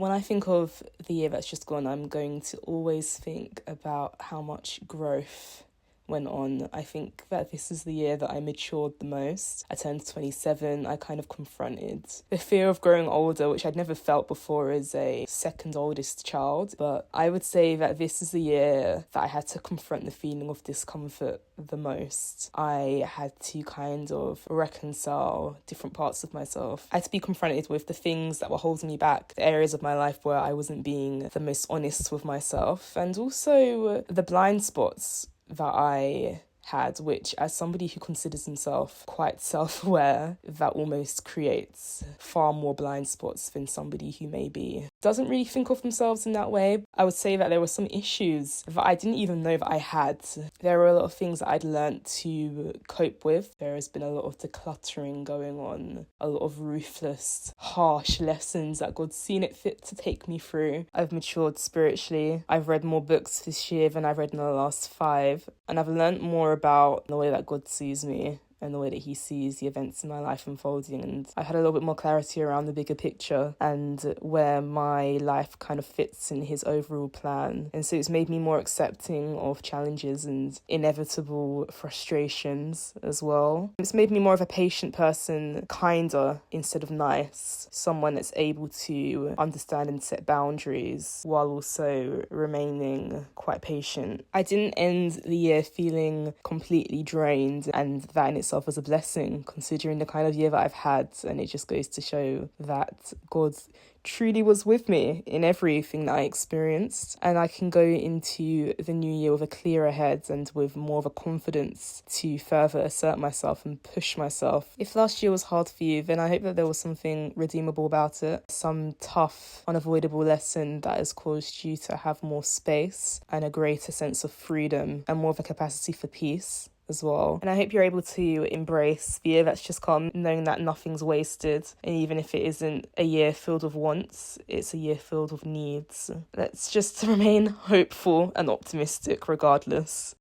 When I think of the year that's just gone, I'm going to always think about how much growth went on. I think that this is the year that I matured the most. I turned 27. I kind of confronted the fear of growing older, which I'd never felt before as a second oldest child. But I would say that this is the year that I had to confront the feeling of discomfort the most. I had to kind of reconcile different parts of myself. I had to be confronted with the things that were holding me back, the areas of my life where I wasn't being the most honest with myself, and also the blind spots that I had, which, as somebody who considers himself quite self-aware, that almost creates far more blind spots than somebody who maybe doesn't really think of themselves in that way. I would say that there were some issues that I didn't even know that I had. There were a lot of things that I'd learnt to cope with. There has been a lot of decluttering going on, a lot of ruthless, harsh lessons that God's seen it fit to take me through. I've matured spiritually. I've read more books this year than I've read in the last 5, and I've learnt more about the way that God sees me and the way that he sees the events in my life unfolding. And I had a little bit more clarity around the bigger picture and where my life kind of fits in his overall plan. And so it's made me more accepting of challenges and inevitable frustrations as well. It's made me more of a patient person, kinder instead of nice. Someone that's able to understand and set boundaries while also remaining quite patient. I didn't end the year feeling completely drained, and that in itself was a blessing considering the kind of year that I've had, and it just goes to show that God truly was with me in everything that I experienced, and I can go into the new year with a clearer head and with more of a confidence to further assert myself and push myself. If last year was hard for you, then I hope that there was something redeemable about it, some tough, unavoidable lesson that has caused you to have more space and a greater sense of freedom and more of a capacity for peace as well. And I hope you're able to embrace the year that's just come, knowing that nothing's wasted, and even if it isn't a year filled with wants, it's a year filled with needs. Let's just remain hopeful and optimistic regardless.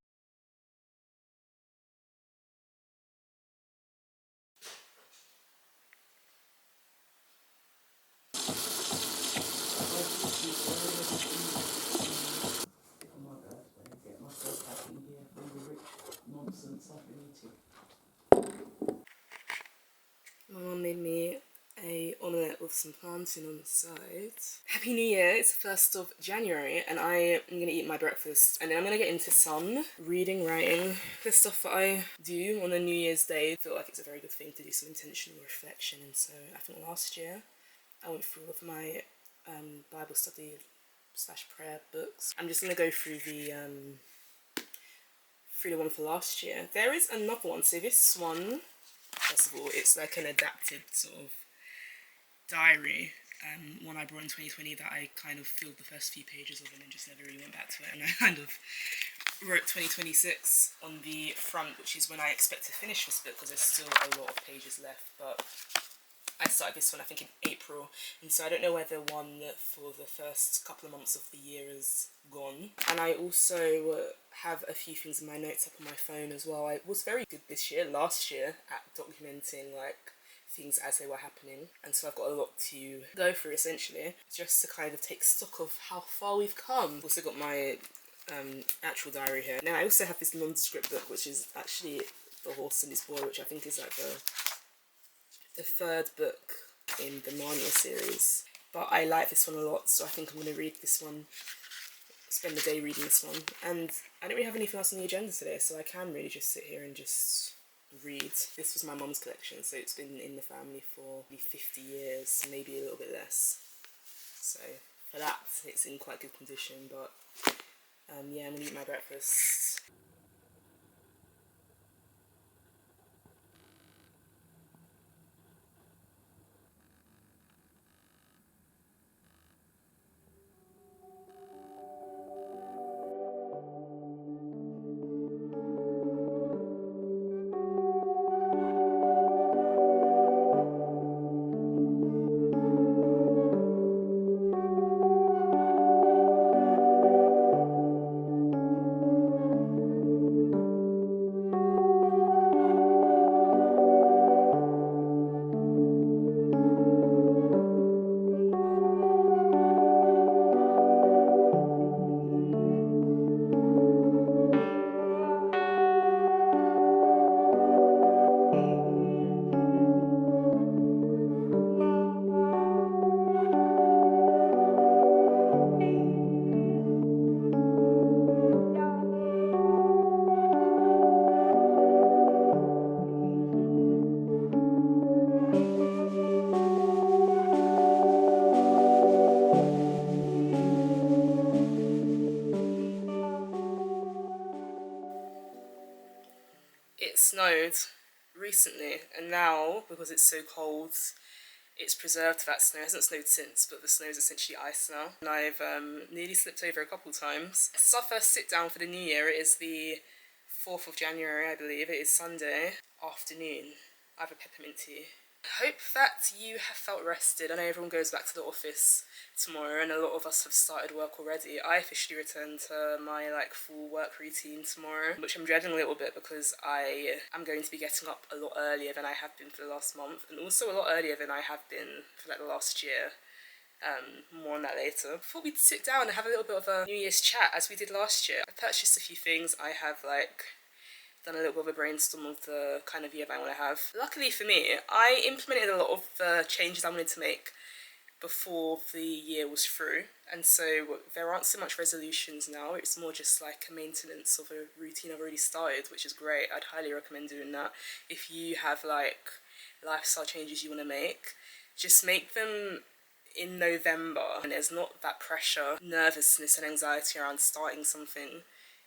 My mum made me a omelette with some plantain on the side. Happy New Year, it's the 1st of January and I am going to eat my breakfast and then I'm going to get into some reading, writing, the stuff that I do on a New Year's Day. I feel like it's a very good thing to do some intentional reflection, and so I think last year I went through all of my Bible study / prayer books. I'm just going to go through the one for last year. There is another one, so this one, first of all, it's like an adapted sort of diary, one I brought in 2020 that I kind of filled the first few pages of and then just never really went back to it, and I kind of wrote 2026 on the front, which is when I expect to finish this book because there's still a lot of pages left, but I started this one I think in April, and so I don't know whether one for the first couple of months of the year is gone. And I also have a few things in my notes up on my phone as well. I was very good last year at documenting like things as they were happening, and so I've got a lot to go through essentially, just to kind of take stock of how far we've come. Also got my actual diary here. Now I also have this nondescript book, which is actually The Horse and His Boy, which I think is like the 3rd book in the Narnia series, but I like this one a lot, so I think I'm going to read this one, spend the day reading this one. And I don't really have anything else on the agenda today, so I can really just sit here and just read. This was my mum's collection, so it's been in the family for maybe 50 years, maybe a little bit less, so for that it's in quite good condition. But yeah, I'm going to eat my breakfast. snowed recently, and now, because it's so cold, it's preserved that snow. It hasn't snowed since, but the snow is essentially ice now. And I've nearly slipped over a couple times. This is our first sit down for the new year. It is the 4th of January, I believe. It is Sunday afternoon. I have a peppermint tea. I hope that you have felt rested. I know everyone goes back to the office tomorrow and a lot of us have started work already. I officially return to my full work routine tomorrow, which I'm dreading a little bit because I am going to be getting up a lot earlier than I have been for the last month, and also a lot earlier than I have been for the last year. More on that later. Before we sit down and have a little bit of a New Year's chat as we did last year, I purchased a few things. I have done a little bit of a brainstorm of the kind of year that I want to have. Luckily for me, I implemented a lot of the changes I wanted to make before the year was through, and so there aren't so much resolutions now. It's more just like a maintenance of a routine I've already started, which is great. I'd highly recommend doing that. If you have lifestyle changes you want to make, just make them in November, and there's not that pressure, nervousness and anxiety around starting something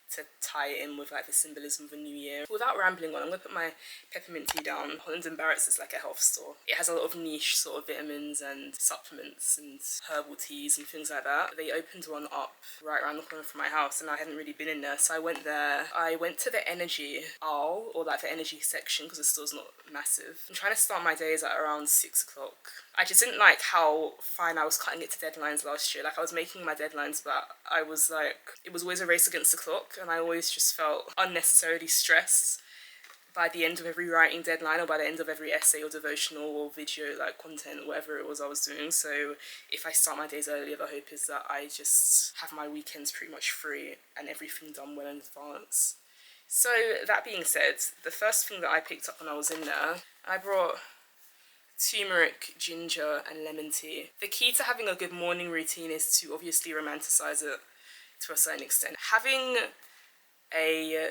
to tie it in with the symbolism of a new year. Without rambling on, I'm going to put my peppermint tea down. Holland & Barrett's is like a health store. It has a lot of niche sort of vitamins and supplements and herbal teas and things like that. They opened one up right around the corner from my house and I hadn't really been in there, so I went there. I went to the energy aisle, or the energy section, because the store's not massive. I'm trying to start my days at around 6 o'clock. I just didn't like how fine I was cutting it to deadlines last year. I was making my deadlines, but I was it was always a race against the clock, and I always just felt unnecessarily stressed by the end of every writing deadline, or by the end of every essay or devotional or video content or whatever it was I was doing. So if I start my days earlier, the hope is that I just have my weekends pretty much free and everything done well in advance. So that being said, the first thing that I picked up when I was in there, I brought turmeric, ginger and lemon tea. The key to having a good morning routine is to obviously romanticize it to a certain extent. Having a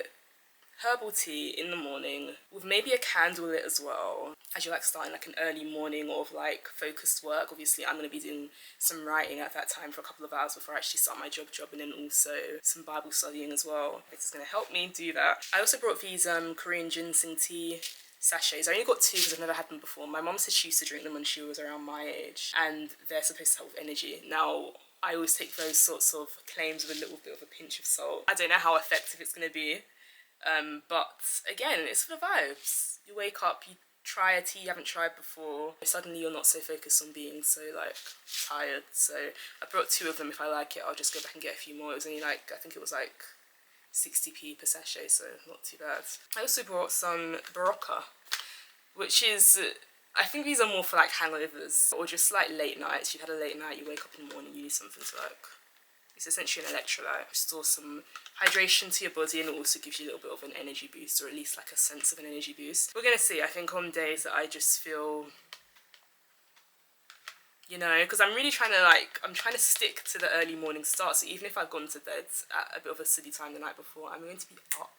herbal tea in the morning with maybe a candle lit as well, as you're starting an early morning of focused work. Obviously I'm going to be doing some writing at that time for a couple of hours before I actually start my job, and then also some Bible studying as well. This is going to help me do that. I also brought these Korean ginseng tea sachets. I only got 2 because I've never had them before. My mum said she used to drink them when she was around my age, and they're supposed to help with energy. Now, I always take those sorts of claims with a little bit of a pinch of salt. I don't know how effective it's going to be, but again, it's for the vibes. You wake up, you try a tea you haven't tried before, suddenly you're not so focused on being so tired. So I brought 2 of them. If I like it, I'll just go back and get a few more. It was only I think it was 60p per sachet, so not too bad. I also brought some Barocca, which is, I think these are more for hangovers or just late nights. You've had a late night, you wake up in the morning, you need something to it's essentially an electrolyte. Restores some hydration to your body, and it also gives you a little bit of an energy boost, or at least a sense of an energy boost. We're gonna see. I think on days that I just feel, because I'm really trying to I'm trying to stick to the early morning start. So even if I've gone to bed at a bit of a silly time the night before, I'm going to be up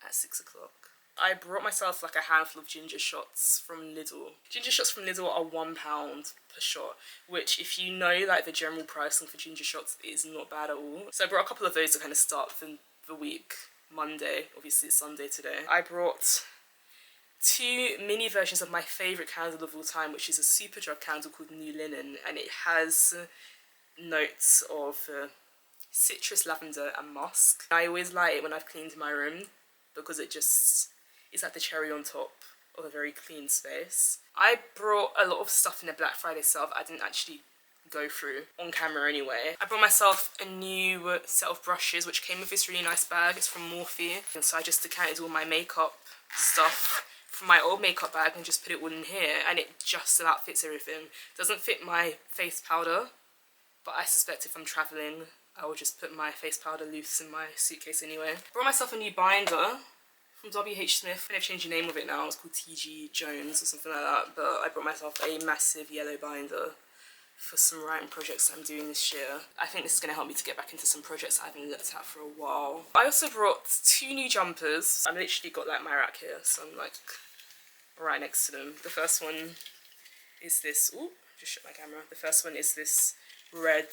at 6 o'clock. I brought myself a handful of ginger shots from Lidl. Ginger shots from Lidl are £1 per shot, which, if you know the general pricing for ginger shots, is not bad at all. So I brought a couple of those to kind of start the week. Monday, obviously it's Sunday today. I brought 2 mini versions of my favourite candle of all time, which is a Superdrug candle called New Linen, and it has notes of citrus, lavender and musk. I always light it when I've cleaned my room because it just is the cherry on top of a very clean space. I brought a lot of stuff in the Black Friday sale I didn't actually go through on camera anyway. I brought myself a new set of brushes which came with this really nice bag. It's from Morphe, and so I just decanted all my makeup stuff from my old makeup bag and just put it all in here, and it just about fits everything. Doesn't fit my face powder, but I suspect if I'm travelling I will just put my face powder loose in my suitcase anyway. Brought myself a new binder from WH Smith. They've changed the name of it now. It's called TG Jones or something like that. But I brought myself a massive yellow binder for some writing projects I'm doing this year. I think this is going to help me to get back into some projects I haven't looked at for a while. I also brought 2 new jumpers. I've literally got my rack here, so I'm right next to them. The first one is this, ooh, just shut my camera. The first one is this red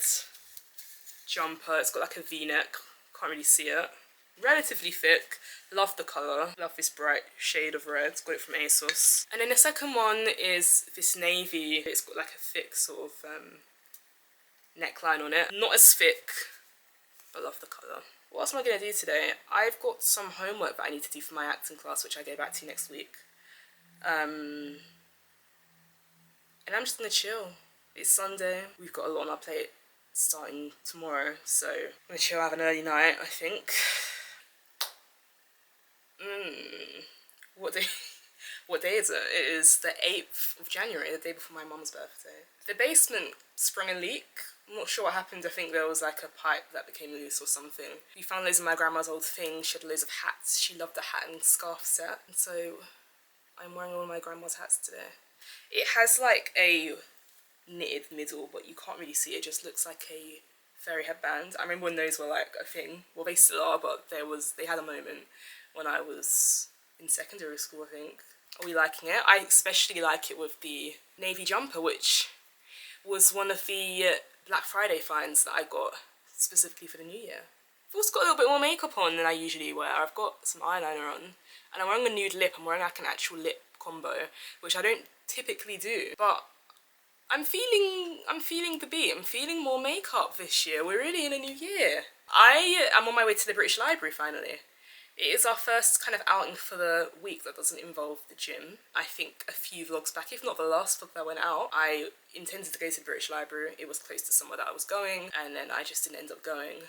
jumper. It's got a V-neck, can't really see it. relatively thick. Love the colour. Love this bright shade of red. Got it from ASOS. And then the second one is this navy. It's got like a thick sort of neckline on it. Not as thick, but love the colour. What else am I going to do today? I've got some homework that I need to do for my acting class, which I go back to next week. And I'm just going to chill. It's Sunday. We've got a lot on our plate starting tomorrow, so I'm going to chill, have an early night, I think. What day is it? It is the 8th of January, the day before my mum's birthday. The basement sprung a leak. I'm not sure what happened. I think there was like a pipe that became loose or something. We found loads of my grandma's old things. She had loads of hats. She loved the hat and scarf set. And so I'm wearing all of my grandma's hats today. It has like a knitted middle, but you can't really see it. It just looks like a fairy headband. I remember when those were like a thing. Well, they still are, but they had a moment when I was in secondary school, I think. Are we liking it? I especially like it with the navy jumper, which was one of the Black Friday finds that I got specifically for the new year. I've also got a little bit more makeup on than I usually wear. I've got some eyeliner on, and I'm wearing a nude lip. I'm wearing like an actual lip combo, which I don't typically do, but I'm feeling the beat. I'm feeling more makeup this year. We're really in a new year. I am on my way to the British Library finally. It is our first kind of outing for the week that doesn't involve the gym. I think a few vlogs back, if not the last vlog that went out, I intended to go to the British Library. It was close to somewhere that I was going, and then I just didn't end up going.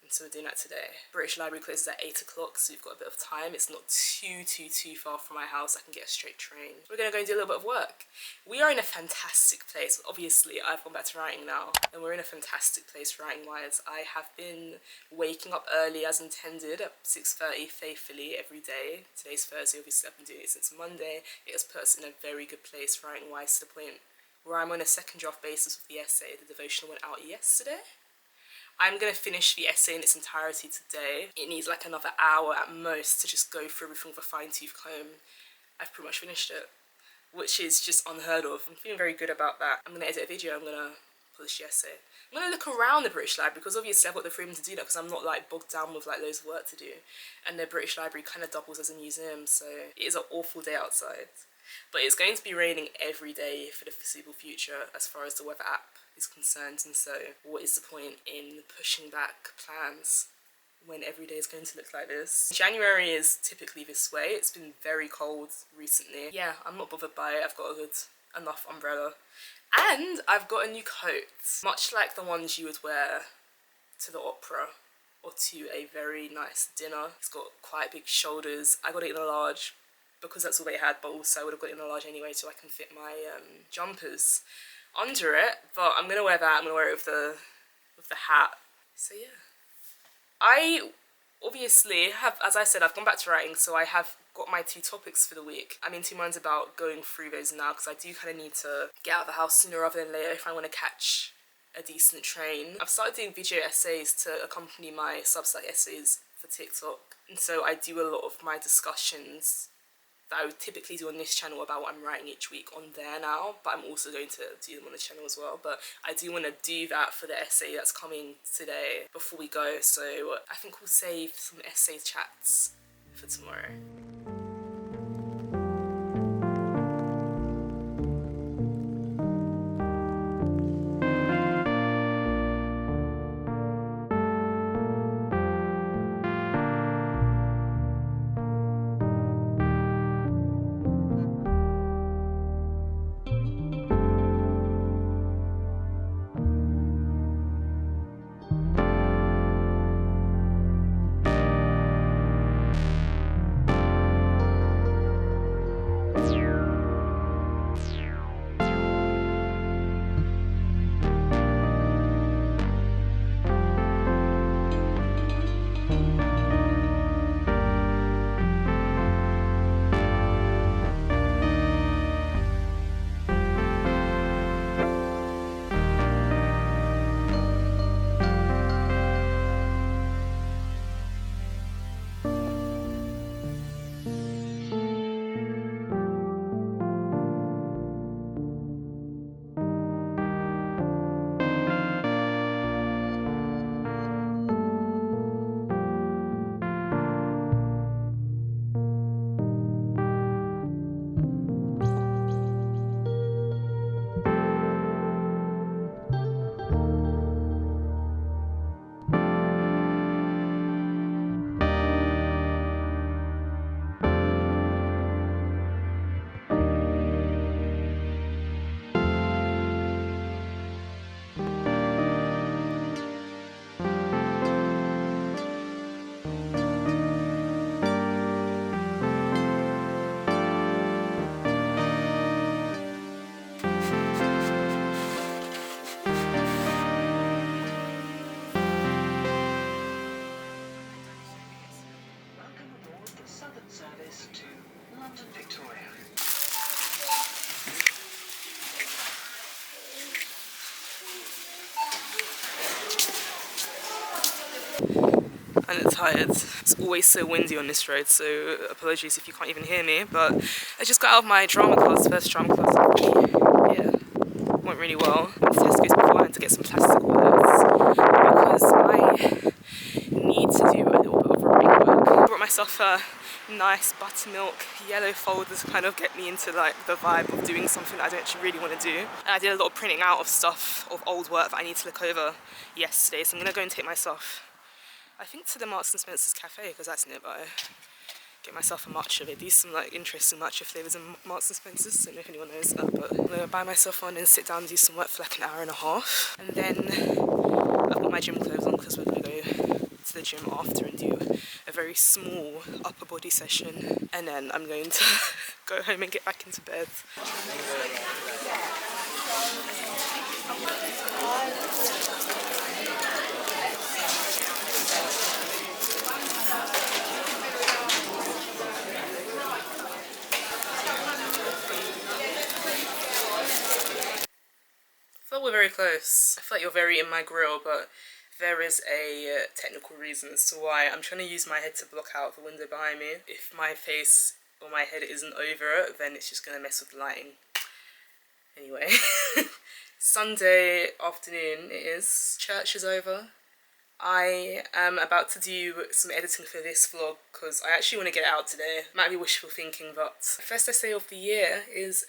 And so we're doing that today. British Library closes at 8 o'clock, so we've got a bit of time. It's not too far from my house. I can get a straight train. We're gonna go and do a little bit of work. We are in a fantastic place. Obviously, I've gone back to writing now, and we're in a fantastic place writing-wise. I have been waking up early as intended at 6:30 faithfully every day. Today's Thursday, obviously I've been doing it since Monday. It has put us in a very good place writing-wise to the point where I'm on a second draft basis with the essay. The devotional went out yesterday. I'm going to finish the essay in its entirety today. It needs like another hour at most to just go through everything with a fine-tooth comb. I've pretty much finished it, which is just unheard of. I'm feeling very good about that. I'm going to edit a video, I'm going to publish the essay. I'm going to look around the British Library because obviously I've got the freedom to do that because I'm not like bogged down with like loads of work to do. And the British Library kind of doubles as a museum, so it is an awful day outside. But it's going to be raining every day for the foreseeable future as far as the weather app is concerned, and so what is the point in pushing back plans when every day is going to look like this? January is typically this way. It's been very cold recently. Yeah, I'm not bothered by it. I've got a good enough umbrella. And I've got a new coat, much like the ones you would wear to the opera or to a very nice dinner. It's got quite big shoulders. I got it in a large because that's all they had, but also I would have got it in a large anyway so I can fit my jumpers under it. But I'm gonna wear that. I'm gonna wear it with the hat. So yeah, I obviously have, as I said, I've gone back to writing, so I have got my 2 topics for the week. I'm in 2 minds about going through those now because I do kind of need to get out of the house sooner rather than later if I want to catch a decent train. I've started doing video essays to accompany my substack essays for TikTok, and so I do a lot of my discussions that I would typically do on this channel about what I'm writing each week on there now, but I'm also going to do them on the channel as well. But I do want to do that for the essay that's coming today before we go, so I think we'll save some essay chats for tomorrow. And it's tired. It's always so windy on this road, so apologies if you can't even hear me, but I just got out of my drama class, first drama class of the week. Yeah, went really well. I went to Tesco's beforehand to get some plastic wallets because I need to do a little bit of writing work. I brought myself a nice buttermilk yellow folder to kind of get me into like the vibe of doing something I don't actually really want to do. And I did a lot of printing out of stuff, of old work that I need to look over yesterday, so I'm going to go and take myself, I think, to the Marks and Spencer's cafe because that's nearby. Get myself a matcha. They do some like interesting matcha flavours in Marks and Spencer's. I don't know if anyone knows that, but I'm going to buy myself one and sit down and do some work for like an hour and a half. And then I've got my gym clothes on because we're going to go to the gym after and do a very small upper body session. And then I'm going to go home and get back into bed. I feel we're very close. I feel like you're very in my grill, but there is a technical reason as to why. I'm trying to use my head to block out the window behind me. If my face or my head isn't over it, then it's just going to mess with the lighting. Anyway, Sunday afternoon it is. Church is over. I am about to do some editing for this vlog because I actually want to get it out today. Might be wishful thinking, but first essay of the year is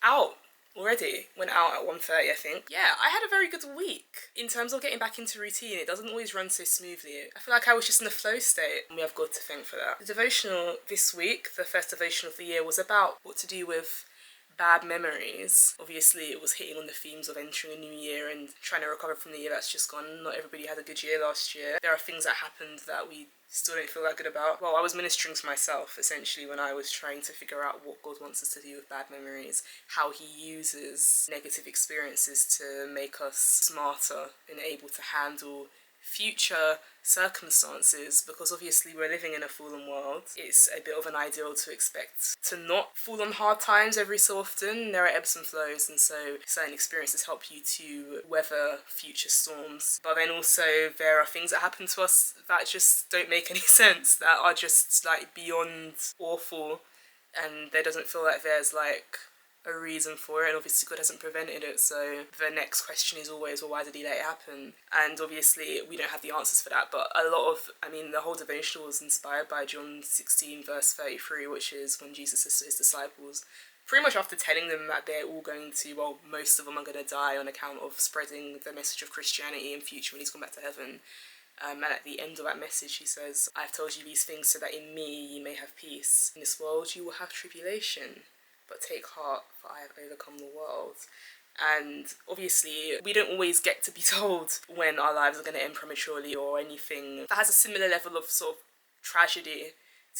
out already. Went out at 1:30, I think. Yeah, I had a very good week. In terms of getting back into routine, it doesn't always run so smoothly. I feel like I was just in a flow state, and we have God to thank for that. The devotional this week, the first devotional of the year, was about what to do with bad memories. Obviously, it was hitting on the themes of entering a new year and trying to recover from the year that's just gone. Not everybody had a good year last year. There are things that happened that we still don't feel that good about. Well, I was ministering to myself, essentially, when I was trying to figure out what God wants us to do with bad memories, how he uses negative experiences to make us smarter and able to handle future circumstances, because obviously we're living in a fallen world. It's a bit of an ideal to expect to not fall on hard times every so often. There are ebbs and flows, and so certain experiences help you to weather future storms. But then also there are things that happen to us that just don't make any sense, that are just like beyond awful, and there doesn't feel like there's like a reason for it, and obviously God hasn't prevented it, so the next question is always, well, why did he let it happen? And obviously we don't have the answers for that, but the whole devotional was inspired by John 16 verse 33, which is when Jesus says to his disciples, pretty much after telling them that they're all going to, well, most of them are going to die on account of spreading the message of Christianity in future when he's gone back to heaven. And at the end of that message he says, I've told you these things so that in me you may have peace. In this world you will have tribulation, but take heart, for I have overcome the world. And obviously we don't always get to be told when our lives are going to end prematurely or anything that has a similar level of sort of tragedy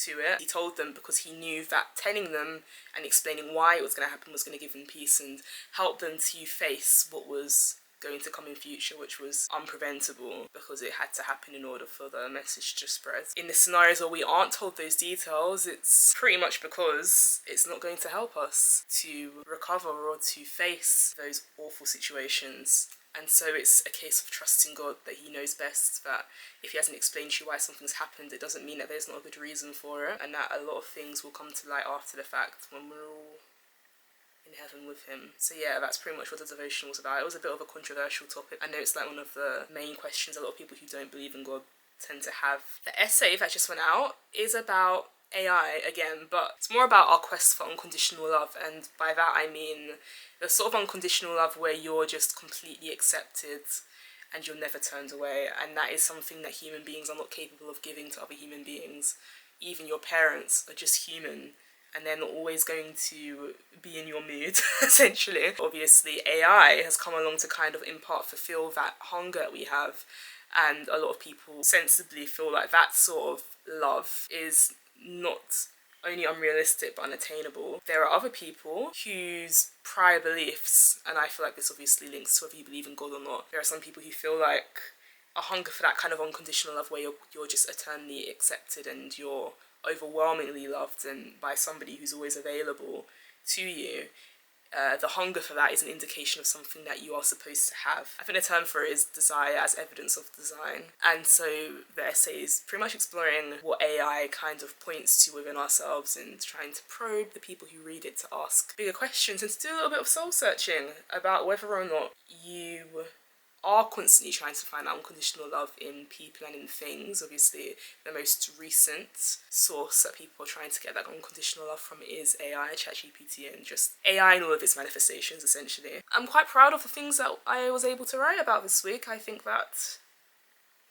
to it. He told them because he knew that telling them and explaining why it was going to happen was going to give them peace and help them to face what was going to come in future, which was unpreventable because it had to happen in order for the message to spread. In the scenarios where we aren't told those details, it's pretty much because it's not going to help us to recover or to face those awful situations. And so it's a case of trusting God that he knows best, that if he hasn't explained to you why something's happened, it doesn't mean that there's not a good reason for it, and that a lot of things will come to light after the fact when we're all in heaven with him. So yeah, that's pretty much what the devotion was about. It was a bit of a controversial topic. I know it's like one of the main questions a lot of people who don't believe in God tend to have. The essay that just went out is about AI again, but it's more about our quest for unconditional love, and by that I mean the sort of unconditional love where you're just completely accepted and you're never turned away, and that is something that human beings are not capable of giving to other human beings. Even your parents are just human, and they're not always going to be in your mood, essentially. Obviously, AI has come along to kind of in part fulfill that hunger we have, and a lot of people sensibly feel like that sort of love is not only unrealistic but unattainable. There are other people whose prior beliefs, and I feel like this obviously links to whether you believe in God or not, there are some people who feel like a hunger for that kind of unconditional love where you're just eternally accepted and you're overwhelmingly loved and by somebody who's always available to you, the hunger for that is an indication of something that you are supposed to have. I think the term for it is desire as evidence of design. And so the essay is pretty much exploring what AI kind of points to within ourselves and trying to probe the people who read it to ask bigger questions and to do a little bit of soul searching about whether or not you are constantly trying to find unconditional love in people and in things. Obviously, the most recent source that people are trying to get that unconditional love from is AI, ChatGPT, and just AI and all of its manifestations, essentially. I'm quite proud of the things that I was able to write about this week. I think that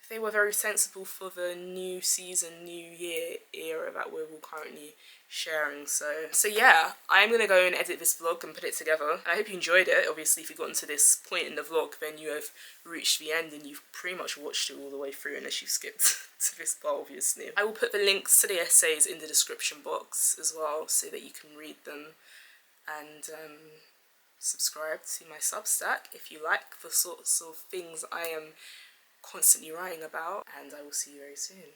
they were very sensible for the new season, new year era that we're all currently sharing. So yeah, I'm gonna go and edit this vlog and put it together. I hope you enjoyed it. Obviously, if you've gotten to this point in the vlog, then you have reached the end and you've pretty much watched it all the way through, unless you've skipped to this part, obviously. I will put the links to the essays in the description box as well, so that you can read them, and subscribe to my Substack if you like the sorts of things I am constantly writing about, and I will see you very soon.